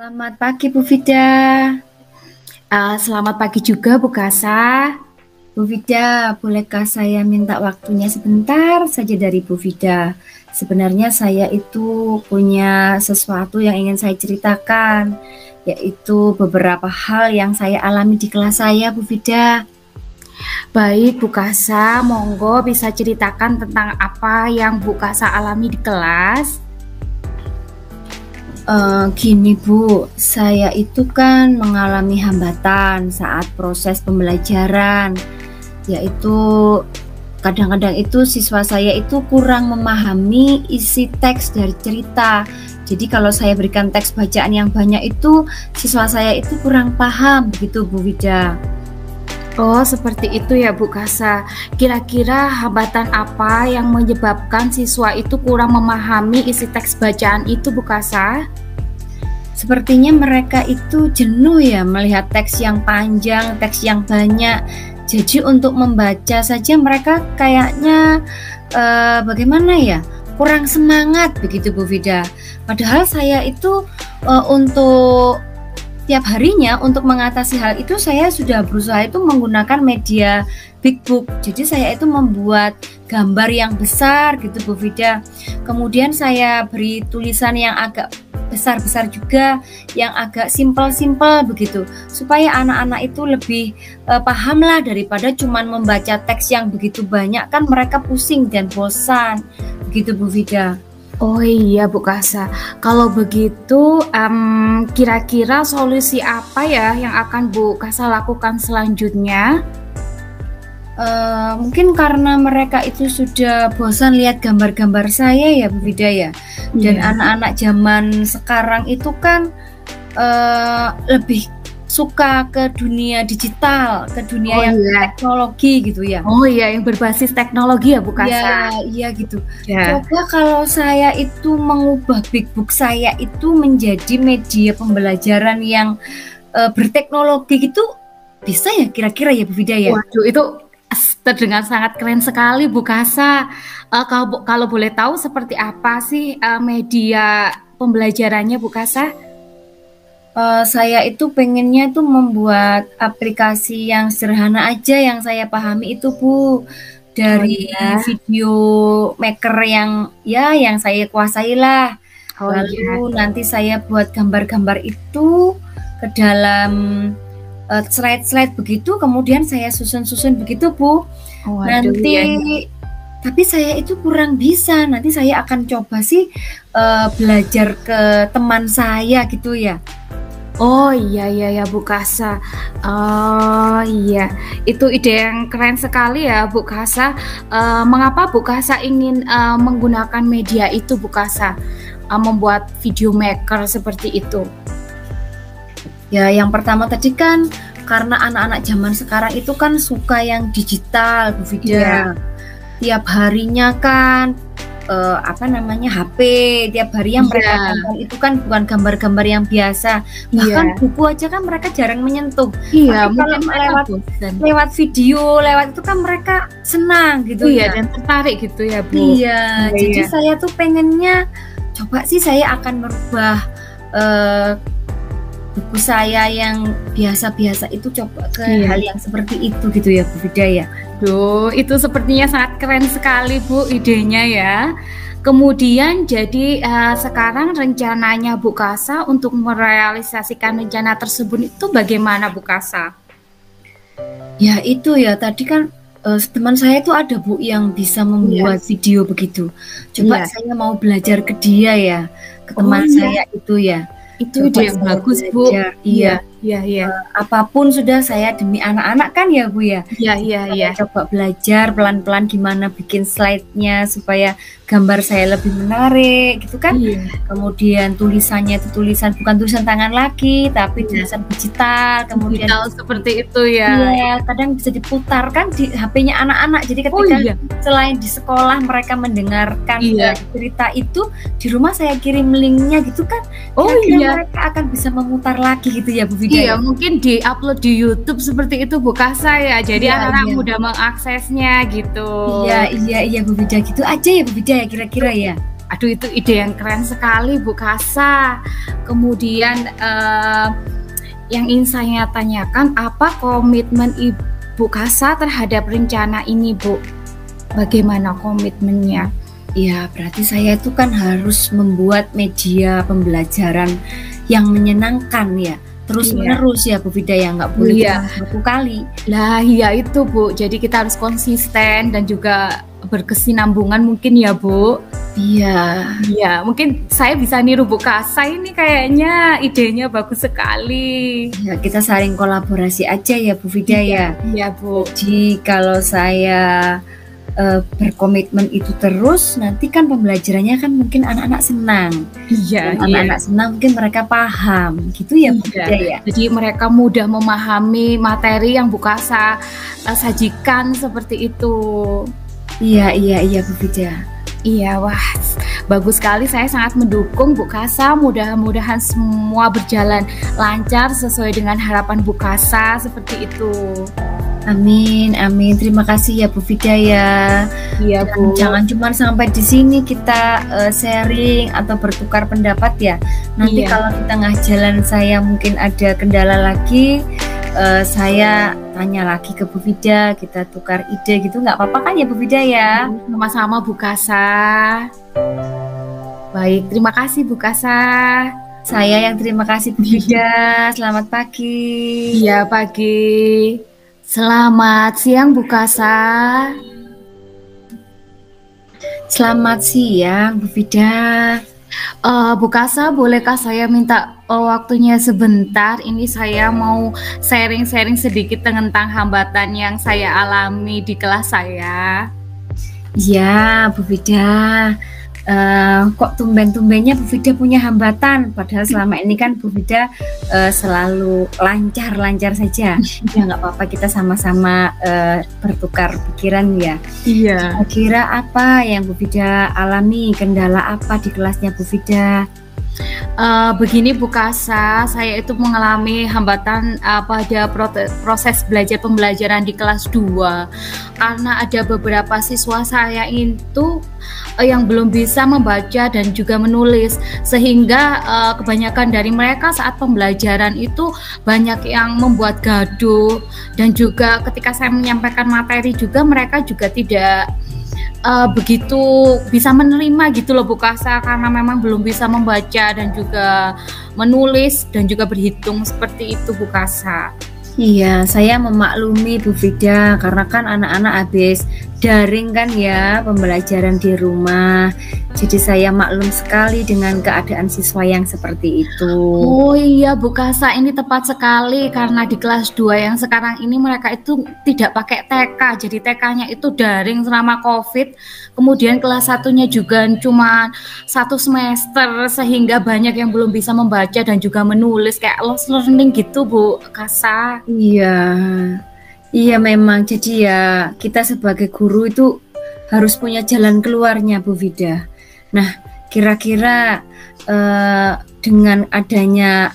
Selamat pagi Bu Vida. Selamat pagi juga Bu Kasa. Bu Vida, bolehkah saya minta waktunya sebentar saja dari Bu Vida? Sebenarnya saya itu punya sesuatu yang ingin saya ceritakan, yaitu beberapa hal yang saya alami di kelas saya, Bu Vida. Baik Bu Kasa, monggo bisa ceritakan tentang apa yang Bu Kasa alami di kelas. Gini Bu, saya itu kan mengalami hambatan saat proses pembelajaran, yaitu kadang-kadang itu siswa saya itu kurang memahami isi teks dari cerita. Jadi kalau saya berikan teks bacaan yang banyak itu, siswa saya itu kurang paham, begitu Bu Vida. Oh, seperti itu ya Bu Kasa. Kira-kira hambatan apa yang menyebabkan siswa itu kurang memahami isi teks bacaan itu Bu Kasa? Sepertinya mereka itu jenuh ya melihat teks yang panjang, teks yang banyak. Jadi untuk membaca saja mereka kayaknya bagaimana ya, kurang semangat begitu Bu Vida. Padahal saya itu untuk tiap harinya untuk mengatasi hal itu saya sudah berusaha itu menggunakan media Big Book. Jadi saya itu membuat gambar yang besar gitu Bu Vida. Kemudian saya beri tulisan yang agak besar-besar juga, yang agak simpel-simpel begitu, supaya anak-anak itu lebih paham lah daripada cuman membaca teks yang begitu banyak, kan mereka pusing dan bosan begitu Bu Vida. Oh iya Bu Kasa, kalau begitu kira-kira solusi apa ya yang akan Bu Kasa lakukan selanjutnya? Mungkin karena mereka itu sudah bosan lihat gambar-gambar saya ya Bu Vida ya. Dan anak-anak zaman sekarang itu kan lebih suka ke dunia digital, ke dunia yang teknologi gitu ya. Oh iya, yang berbasis teknologi ya Bu Kasa. Iya gitu. Coba kalau saya itu mengubah Big Book saya itu menjadi media pembelajaran yang berteknologi gitu, bisa ya kira-kira ya Bu Vida ya? Waduh, itu terdengar sangat keren sekali Bu Kasa. Kalau boleh tahu seperti apa sih media pembelajarannya Bu Kasa? Saya itu pengennya tuh membuat aplikasi yang sederhana aja yang saya pahami itu Bu, dari video maker yang saya kuasai lah. Lalu nanti saya buat gambar-gambar itu ke dalam slide-slide begitu, kemudian saya susun-susun begitu Bu. Tapi saya itu kurang bisa. Nanti saya akan coba sih belajar ke teman saya gitu ya. Oh iya Bu Kasa. Oh iya, itu ide yang keren sekali ya Bu Kasa. Mengapa Bu Kasa ingin menggunakan media itu Bu Kasa, membuat video maker seperti itu? Ya, yang pertama tadi kan karena anak-anak zaman sekarang itu kan suka yang digital Bu Vida. Tiap harinya kan HP, tiap hari yang mereka tonton itu kan bukan gambar-gambar yang biasa, bahkan buku aja kan mereka jarang menyentuh. Tapi kalau lewat video, lewat itu kan mereka senang gitu ya, dan tertarik gitu ya Bu. Jadi saya tuh pengennya coba sih saya akan merubah buku saya yang biasa-biasa itu coba ke hal yang seperti itu gitu ya Bu Vida ya. Duh, itu sepertinya sangat keren sekali Bu idenya ya. Kemudian jadi sekarang rencananya Bu Kasa untuk merealisasikan rencana tersebut itu bagaimana Bu Kasa? Ya itu ya, tadi kan teman saya itu ada Bu yang bisa membuat video begitu. Coba saya mau belajar ke dia ya, ke teman saya itu ya. Itu ide yang bagus Bu. Iya. Apapun sudah saya demi anak-anak kan ya Bu ya. Iya. Coba belajar pelan-pelan gimana bikin slide-nya supaya gambar saya lebih menarik gitu kan. Kemudian tulisannya itu bukan tulisan tangan lagi, tapi tulisan digital. Kemudian seperti itu ya. Iya, kadang bisa diputar kan di HP-nya anak-anak. Jadi ketika selain di sekolah mereka mendengarkan cerita itu, di rumah saya kirim linknya gitu kan. Mereka akan bisa memutar lagi gitu ya Bu Vida. Iya, mungkin di-upload di YouTube seperti itu Bu Kasa ya. Jadi anak-anak mudah mengaksesnya gitu. Iya Bu Vida, gitu aja ya Bu Vida ya kira-kira ya. Aduh, itu ide yang keren sekali Bu Kasa. Kemudian yang ingin saya tanyakan, apa komitmen Ibu Kasa terhadap rencana ini, Bu? Bagaimana komitmennya? Ya, berarti saya itu kan harus membuat media pembelajaran yang menyenangkan ya, terus menerus ya Bu Vida, ya nggak boleh cuma satu kali. Lah iya itu Bu, jadi kita harus konsisten dan juga berkesinambungan mungkin ya Bu. Iya. Iya, mungkin saya bisa niru Bu Kasa ini, kayaknya idenya bagus sekali. Ya, kita saling kolaborasi aja ya Bu Vida ya. Iya Bu. Jadi kalau saya berkomitmen itu terus, nanti kan pembelajarannya kan mungkin anak-anak senang. Iya. Anak-anak senang, mungkin mereka paham, gitu ya Bu Vida ya. Jadi mereka mudah memahami materi yang Bu Kasa sajikan seperti itu. Iya Bu Vida. Iya, wah bagus sekali, saya sangat mendukung Bu Kasa. Mudah-mudahan semua berjalan lancar sesuai dengan harapan Bu Kasa seperti itu. Amin. Terima kasih ya Bu Vida ya. Iya Bu. Jangan cuma sampai di sini kita sharing atau bertukar pendapat ya. Nanti kalau di tengah jalan saya mungkin ada kendala lagi, saya tanya lagi ke Bu Vida, kita tukar ide gitu, nggak apa-apa kan ya Bu Vida ya? Sama-sama Bu Kasa. Baik, terima kasih Bu Kasa. Saya yang terima kasih Bu Vida. Selamat pagi. Iya pagi. Selamat siang Bu Kasa. Selamat siang Bu Vida. Bu Kasa, bolehkah saya minta waktunya sebentar? Ini saya mau sharing-sharing sedikit tentang hambatan yang saya alami di kelas saya. Ya Bu Vida. Kok tumben-tumbennya Bu Vida punya hambatan, padahal selama ini kan Bu Vida selalu lancar-lancar saja. Ya nggak apa-apa, kita sama-sama bertukar pikiran ya. Iya. Kira apa yang Bu Vida alami, kendala apa di kelasnya Bu Vida? Begini Bu Kasa, saya itu mengalami hambatan pada proses belajar pembelajaran di kelas 2 karena ada beberapa siswa saya itu yang belum bisa membaca dan juga menulis, sehingga kebanyakan dari mereka saat pembelajaran itu banyak yang membuat gaduh, dan juga ketika saya menyampaikan materi juga mereka juga tidak begitu bisa menerima gitu loh Bu Kasa, karena memang belum bisa membaca dan juga menulis dan juga berhitung seperti itu Bu Kasa. Iya, saya memaklumi Bu Vida, karena kan anak-anak habis daring kan ya pembelajaran di rumah. Jadi saya maklum sekali dengan keadaan siswa yang seperti itu. Oh iya Bu Kasa, ini tepat sekali, karena di kelas 2 yang sekarang ini mereka itu tidak pakai TK. Jadi TK-nya itu daring selama COVID. Kemudian kelas 1-nya juga cuma 1 semester, sehingga banyak yang belum bisa membaca dan juga menulis, kayak lost learning gitu Bu Kasa. Iya memang. Jadi ya kita sebagai guru itu harus punya jalan keluarnya Bu Vida. Nah, kira-kira dengan adanya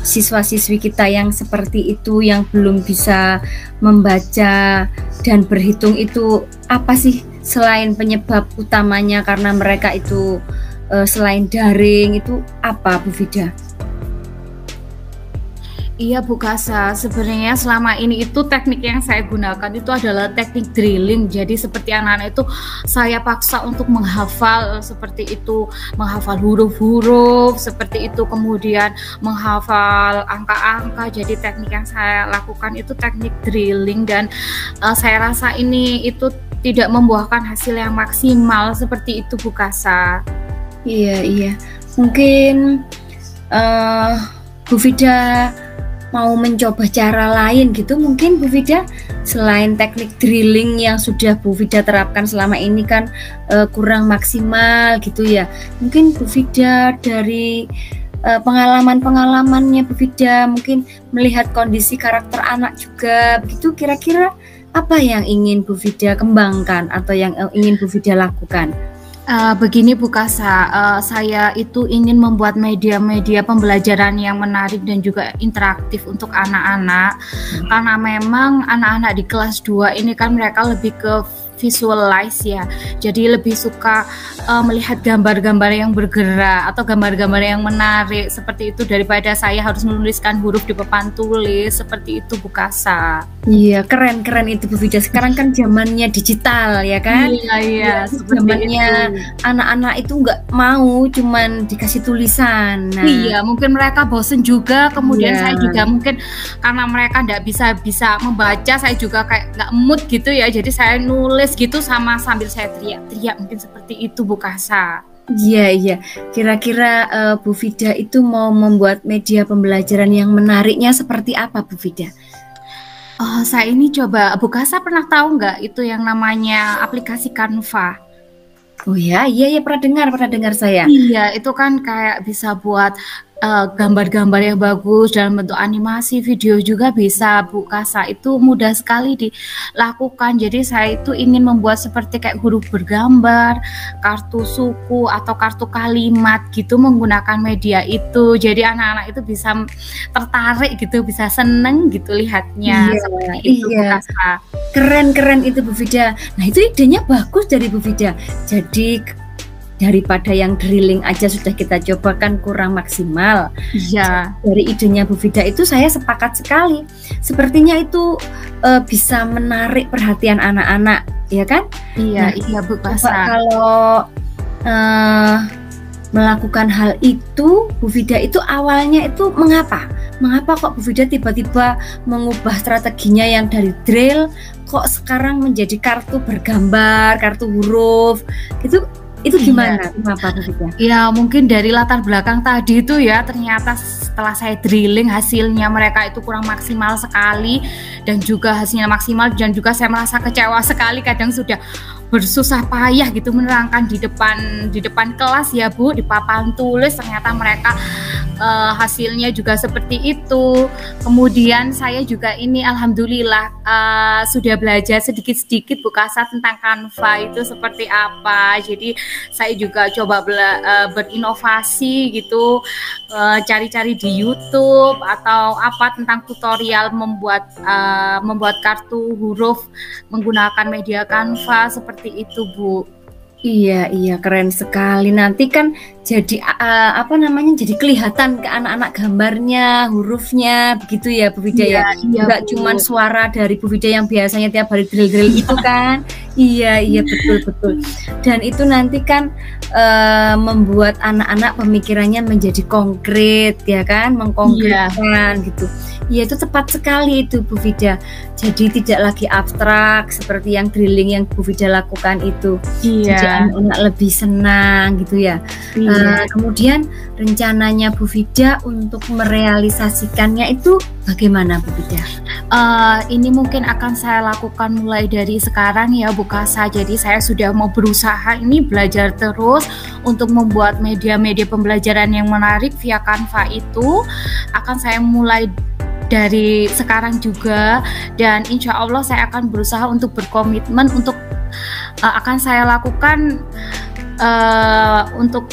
siswa-siswi kita yang seperti itu, yang belum bisa membaca dan berhitung, itu apa sih selain penyebab utamanya karena mereka itu selain daring, itu apa Bu Vida? Iya Bu Kasa, sebenarnya selama ini itu teknik yang saya gunakan itu adalah teknik drilling. Jadi seperti anak-anak itu saya paksa untuk menghafal seperti itu, menghafal huruf-huruf seperti itu, kemudian menghafal angka-angka. Jadi teknik yang saya lakukan itu teknik drilling, dan saya rasa ini itu tidak membuahkan hasil yang maksimal seperti itu Bu Kasa. Iya. Mungkin Bu Vida mau mencoba cara lain gitu mungkin Bu Vida, selain teknik drilling yang sudah Bu Vida terapkan selama ini kan kurang maksimal gitu ya. Mungkin Bu Vida dari pengalaman-pengalamannya Bu Vida mungkin melihat kondisi karakter anak juga begitu, kira-kira apa yang ingin Bu Vida kembangkan atau yang ingin Bu Vida lakukan? Begini Bu Kasa, saya itu ingin membuat media-media pembelajaran yang menarik dan juga interaktif untuk anak-anak, karena memang anak-anak di kelas 2 ini kan mereka lebih ke visualize ya. Jadi lebih suka melihat gambar-gambar yang bergerak atau gambar-gambar yang menarik seperti itu daripada saya harus menuliskan huruf di papan tulis seperti itu Bu Kasa. Iya, keren itu Bu Vida. Sekarang kan zamannya digital ya kan? Iya, zamannya anak-anak itu nggak mau cuman dikasih tulisan. Nah, iya, mungkin mereka bosen juga. Kemudian saya juga mungkin karena mereka nggak bisa membaca, saya juga kayak nggak mood gitu ya. Jadi saya nulis gitu sambil saya teriak-teriak, mungkin seperti itu Bu Kasa. Iya. Kira-kira Bu Vida itu mau membuat media pembelajaran yang menariknya seperti apa Bu Vida? Oh, saya ini coba, Bu Kasa pernah tahu nggak itu yang namanya aplikasi Canva? Oh iya pernah dengar saya. Iya, itu kan kayak bisa buat gambar-gambar yang bagus dalam bentuk animasi, video juga bisa Bu Kasa. Itu mudah sekali dilakukan. Jadi saya itu ingin membuat seperti kayak huruf bergambar, kartu suku atau kartu kalimat gitu menggunakan media itu. Jadi anak-anak itu bisa tertarik gitu, bisa seneng gitu lihatnya. Seperti itu Bu Kasa. Keren itu Bu Vida. Nah itu idenya bagus dari Bu Vida. Jadi daripada yang drilling aja sudah kita coba kan kurang maksimal. Iya. Dari idenya Bu Vida itu saya sepakat sekali. Sepertinya itu bisa menarik perhatian anak-anak, ya kan? Iya, iya Bu Kasa. Kalau melakukan hal itu, Bu Vida itu awalnya itu mengapa kok Bu Vida tiba-tiba mengubah strateginya yang dari drill kok sekarang menjadi kartu bergambar, kartu huruf gitu? Itu gimana? Kenapa Bu Vida? Ya mungkin dari latar belakang tadi itu ya, ternyata setelah saya drilling hasilnya mereka itu kurang maksimal sekali, dan juga hasilnya maksimal dan juga saya merasa kecewa sekali. Kadang sudah bersusah payah gitu menerangkan di depan kelas ya Bu, di papan tulis, ternyata mereka hasilnya juga seperti itu. Kemudian saya juga ini alhamdulillah sudah belajar sedikit-sedikit Bu Kasa tentang Canva itu seperti apa. Jadi saya juga coba berinovasi gitu, cari-cari di YouTube atau apa tentang tutorial membuat kartu huruf menggunakan media Canva seperti itu Bu. Iya, keren sekali. Nanti kan jadi jadi kelihatan ke anak-anak gambarnya, hurufnya, begitu ya Bu Vida ya. Enggak cuma suara dari Bu Vida yang biasanya tiap hari drill-drill itu kan. Iya, betul. Dan itu nanti kan membuat anak-anak pemikirannya menjadi konkret ya kan, mengkonkretkan gitu. Iya, itu tepat sekali itu Bu Vida. Jadi tidak lagi abstrak seperti yang drilling yang Bu Vida lakukan itu. Jadi anak-anak lebih senang gitu ya. Kemudian rencananya Bu Vida untuk merealisasikannya itu bagaimana Bu Vida? Ini mungkin akan saya lakukan mulai dari sekarang ya Bu Kasa. Jadi saya sudah mau berusaha ini belajar terus untuk membuat media-media pembelajaran yang menarik via Canva itu. Akan saya mulai dari sekarang juga, dan insya Allah saya akan berusaha untuk berkomitmen untuk akan saya lakukan untuk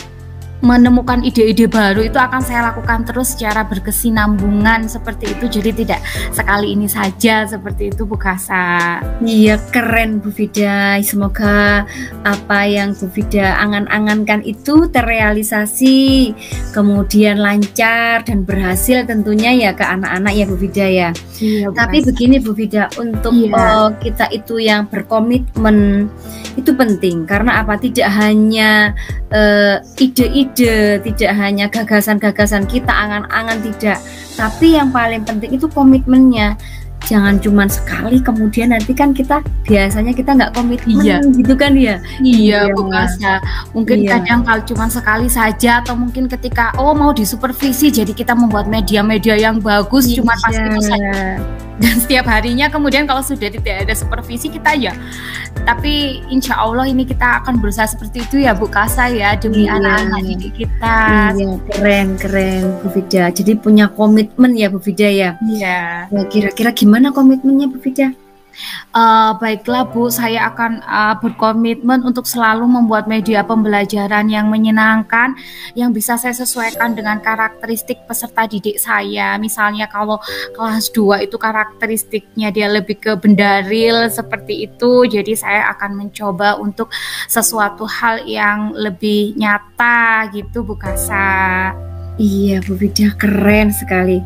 menemukan ide-ide baru itu akan saya lakukan terus secara berkesinambungan seperti itu. Jadi tidak sekali ini saja seperti itu Bu Kasa. Iya, keren Bu Vida. Semoga apa yang Bu Vida angan-angankan itu terrealisasi, kemudian lancar dan berhasil tentunya ya ke anak-anak ya Bu Vida ya. Iya, tapi begini Bu Vida, untuk kita itu yang berkomitmen itu penting, karena apa? Tidak hanya ide-ide, tidak hanya gagasan-gagasan kita, angan-angan, tidak, tapi yang paling penting itu komitmennya. Jangan cuma sekali kemudian nanti kan kita biasanya kita nggak komitmen gitu kan ya. Iya Bu Kasa, mungkin kadang kalau cuma sekali saja, atau mungkin ketika mau disupervisi, jadi kita membuat media-media yang bagus cuma pas itu saja, dan setiap harinya kemudian kalau sudah tidak ada supervisi kita ya. Tapi insya Allah ini kita akan berusaha seperti itu ya Bu Kasa ya, demi anak-anak didik kita. Iya, keren Bu Vida. Jadi punya komitmen ya Bu Vida ya. Iya. Kira-kira gimana komitmennya Bu Vida? Baiklah Bu, saya akan berkomitmen untuk selalu membuat media pembelajaran yang menyenangkan, yang bisa saya sesuaikan dengan karakteristik peserta didik saya. Misalnya kalau kelas 2 itu karakteristiknya dia lebih ke bendaril seperti itu, jadi saya akan mencoba untuk sesuatu hal yang lebih nyata gitu Bu Kasa. Iya, Bu Vida, keren sekali.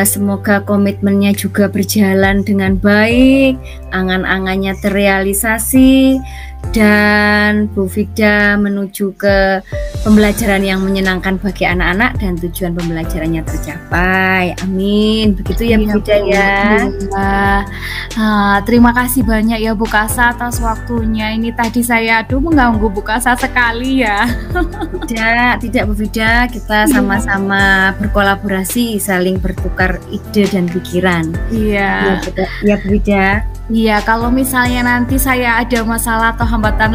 Semoga komitmennya juga berjalan dengan baik, angan-angannya terrealisasi, dan Bu Vida menuju ke pembelajaran yang menyenangkan bagi anak-anak dan tujuan pembelajarannya tercapai. Amin. Begitu ya, Bu Vida ya. Terima kasih banyak ya Bu Kasa atas waktunya. Ini tadi saya mengganggu Bu Kasa sekali ya. Tidak Bu Vida, kita sama-sama berkolaborasi, saling bertukar ide dan pikiran. Iya. Ya Bu Vida. Iya, kalau misalnya nanti saya ada masalah atau hambatan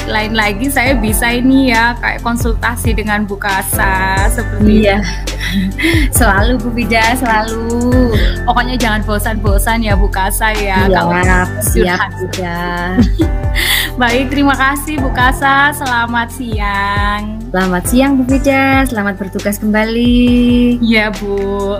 lain lagi, saya bisa ini ya kayak konsultasi dengan Bu Kasa seperti Iya. Selalu Bu Vida, selalu. Pokoknya jangan bosan-bosan ya Bu Kasa ya. Iya, kalau siap Bu Vida. Baik, terima kasih Bu Kasa. Selamat siang. Selamat siang Bu Vida, selamat bertugas kembali. Iya Bu.